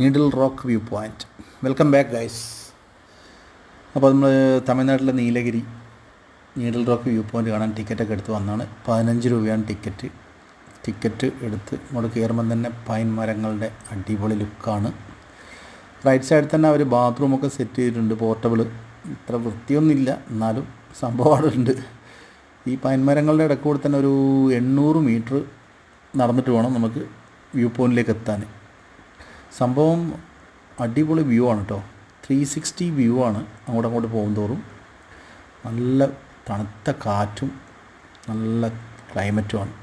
Needle rock view point. Welcome back guys. അപ്പോൾ നമ്മൾ തമിഴ്നാട്ടിലെ Nilgiri needle rock view point കാണാൻ ടിക്കറ്റൊക്കെ എടുത്ത് വന്നതാണ്. 15 രൂപയാണ് ടിക്കറ്റ് എടുത്ത് നമ്മൾ കയറുമ്പം തന്നെ പൈൻ മരങ്ങളുടെ അടിപൊളി ലുക്കാണ്. റൈറ്റ് സൈഡിൽ തന്നെ അവർ ബാത്റൂമൊക്കെ സെറ്റ് ചെയ്തിട്ടുണ്ട്, പോർട്ടബിൾ. ഇത്ര വൃത്തിയൊന്നുമില്ല, എന്നാലും സംഭവം അവിടെ ഉണ്ട്. ഈ പൈൻ മരങ്ങളുടെ ഇടയ്ക്കൂടെ തന്നെ ഒരു 800 മീറ്റർ നടന്നിട്ട് വേണം നമുക്ക് വ്യൂ പോയിൻറ്റിലേക്ക് എത്താൻ. സംഭവം അടിപൊളി വ്യൂ ആണ് കേട്ടോ. 360 വ്യൂ ആണ്. അങ്ങോട്ട് പോകും തോറും നല്ല തണുത്ത കാറ്റും നല്ല ക്ലൈമറ്റുമാണ്.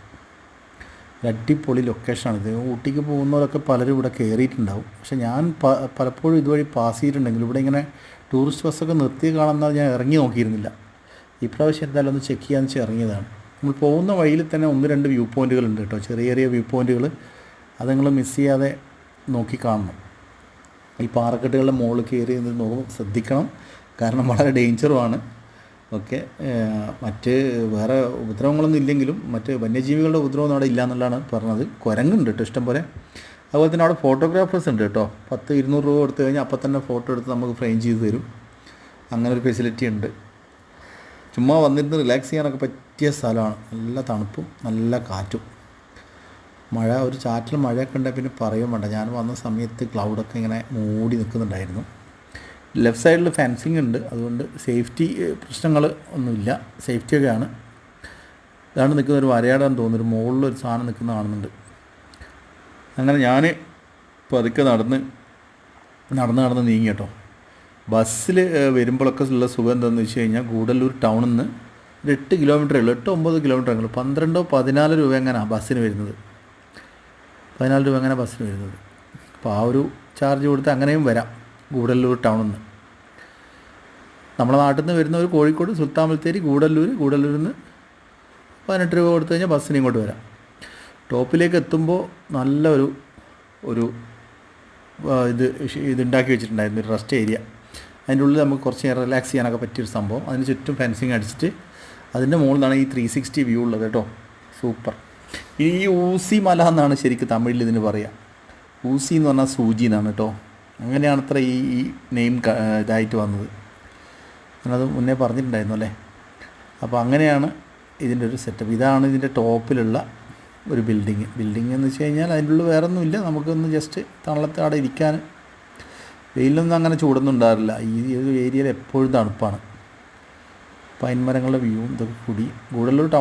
അടിപൊളി ലൊക്കേഷനാണിത്. ഊട്ടിക്ക് പോകുന്നവരൊക്കെ പലരും ഇവിടെ കയറിയിട്ടുണ്ടാവും. പക്ഷെ ഞാൻ പലപ്പോഴും ഇതുവഴി പാസ് ചെയ്തിട്ടുണ്ടെങ്കിലും ഇവിടെ ഇങ്ങനെ ടൂറിസ്റ്റ് ബസ്സൊക്കെ നിർത്തി കാണുന്നത് ഞാൻ ഇറങ്ങി നോക്കിയിരുന്നില്ല. ഇപ്രാവശ്യം എന്തായാലും ഒന്ന് ചെക്ക് ചെയ്യാന്ന് വെച്ച് ഇറങ്ങിയതാണ്. നമ്മൾ പോകുന്ന വഴിയിൽ തന്നെ 1-2 വ്യൂ പോയിൻറ്റുകളുണ്ട് കേട്ടോ, ചെറിയ വ്യൂ പോയിൻറ്റുകൾ. അത് നിങ്ങൾ മിസ് ചെയ്യാതെ നോക്കി കാണണം. ഈ പാറക്കെട്ടുകളുടെ മുകളിൽ കയറി നോക്കുമ്പോൾ ശ്രദ്ധിക്കണം, കാരണം വളരെ ഡേഞ്ചറുമാണ്. ഓക്കെ, മറ്റ് വേറെ ഉപദ്രവങ്ങളൊന്നും ഇല്ലെങ്കിലും മറ്റ് വന്യജീവികളുടെ ഉപദ്രവം അവിടെ ഇല്ല എന്നുള്ളതാണ് പറഞ്ഞത്. കുരങ്ങുണ്ട് കേട്ടോ ഇഷ്ടം പോലെ. അതുപോലെ തന്നെ അവിടെ ഫോട്ടോഗ്രാഫേഴ്സ് ഉണ്ട് കേട്ടോ. 10-200 രൂപ കൊടുത്തു കഴിഞ്ഞാൽ അപ്പം തന്നെ ഫോട്ടോ എടുത്ത് നമുക്ക് ഫ്രെയിം ചെയ്ത് തരും. അങ്ങനെ ഒരു ഫെസിലിറ്റി ഉണ്ട്. ചുമ്മാ വന്നിരുന്ന് റിലാക്സ് ചെയ്യാനൊക്കെ പറ്റിയ സ്ഥലമാണ്. നല്ല തണുപ്പും നല്ല കാറ്റും. മഴ, ഒരു ചാറ്റിൽ മഴയൊക്കെ ഉണ്ടെങ്കിൽ പിന്നെ പറയുകയും വേണ്ട. ഞാൻ വന്ന സമയത്ത് ക്ലൗഡൊക്കെ ഇങ്ങനെ മൂടി നിൽക്കുന്നുണ്ടായിരുന്നു. ലെഫ്റ്റ് സൈഡിൽ ഫെൻസിങ് ഉണ്ട്, അതുകൊണ്ട് സേഫ്റ്റി പ്രശ്നങ്ങൾ ഒന്നുമില്ല, സേഫ്റ്റിയൊക്കെയാണ്. ഇതാണ് നിൽക്കുന്ന ഒരു വരയാടാന്ന് തോന്നുന്നു, ഒരു മുകളിലൊരു സാധനം നിൽക്കുന്ന കാണുന്നുണ്ട്. അങ്ങനെ ഞാൻ പതുക്കെ നടന്ന് നീങ്ങി കേട്ടോ. ബസ്സിൽ വരുമ്പോഴൊക്കെ ഉള്ള സുഖം എന്താണെന്ന് വെച്ച് കഴിഞ്ഞാൽ ഗൂഡല്ലൂർ ടൗണിൽ നിന്ന് ഒരു 8 കിലോമീറ്ററേ ഉള്ളൂ, 8-9 കിലോമീറ്റർ ഉള്ളൂ. 12-14 രൂപ എങ്ങനെയാണ് ബസ്സിന് വരുന്നത്. 14 രൂപ എങ്ങനെ ബസ്സിന് വരുന്നത്. അപ്പോൾ ആ ഒരു ചാർജ് കൊടുത്ത് അങ്ങനെയും വരാം ഗൂഡല്ലൂർ ടൗണിൽ നിന്ന്. നമ്മുടെ നാട്ടിൽ നിന്ന് വരുന്നവർ കോഴിക്കോട്, സുൽത്താൻ ബത്തേരി, ഗൂഡല്ലൂരിൽ നിന്ന് 18 രൂപ കൊടുത്തു കഴിഞ്ഞാൽ ബസ്സിന് ഇങ്ങോട്ട് വരാം. ടോപ്പിലേക്ക് എത്തുമ്പോൾ നല്ല ഒരു ഇതുണ്ടാക്കി വെച്ചിട്ടുണ്ടായിരുന്നു, ഒരു റെസ്റ്റ് ഏരിയ. അതിൻ്റെ ഉള്ളിൽ നമുക്ക് കുറച്ച് നേരം റിലാക്സ് ചെയ്യാനൊക്കെ പറ്റിയൊരു സംഭവം. അതിന് ചുറ്റും ഫെൻസിങ് അടിച്ചിട്ട് അതിൻ്റെ മുകളിൽ നിന്നാണ് ഈ 360 വ്യൂ ഉള്ളത് കേട്ടോ. സൂപ്പർ. ഈ ഊസി മല എന്നാണ് ശരിക്കും തമിഴിൽ ഇതിന് പറയുക. ഊസി എന്ന് പറഞ്ഞാൽ സൂചി എന്നാണ് കേട്ടോ. അങ്ങനെയാണ് അത്ര ഈ നെയിം ഇതായിട്ട് വന്നത്. ഞാനത് മുന്നേ പറഞ്ഞിട്ടുണ്ടായിരുന്നു അല്ലേ. അപ്പോൾ അങ്ങനെയാണ് ഇതിൻ്റെ ഒരു സെറ്റപ്പ്. ഇതാണ് ഇതിൻ്റെ ടോപ്പിലുള്ള ഒരു ബിൽഡിങ് എന്ന് വെച്ച് കഴിഞ്ഞാൽ അതിൻ്റെ ഉള്ളിൽ വേറെ ഒന്നുമില്ല. നമുക്കൊന്ന് ജസ്റ്റ് തണലത്ത് അവിടെ ഇരിക്കാൻ. വെയിലൊന്നും അങ്ങനെ ചൂടൊന്നും ഉണ്ടാകില്ല. ഈ ഒരു ഏരിയയിൽ എപ്പോഴും തണുപ്പാണ്. പൈൻ മരങ്ങളുടെ വ്യൂവും ഇതൊക്കെ കൂടി ഗൂഡല്ലൂർ ടൗൺ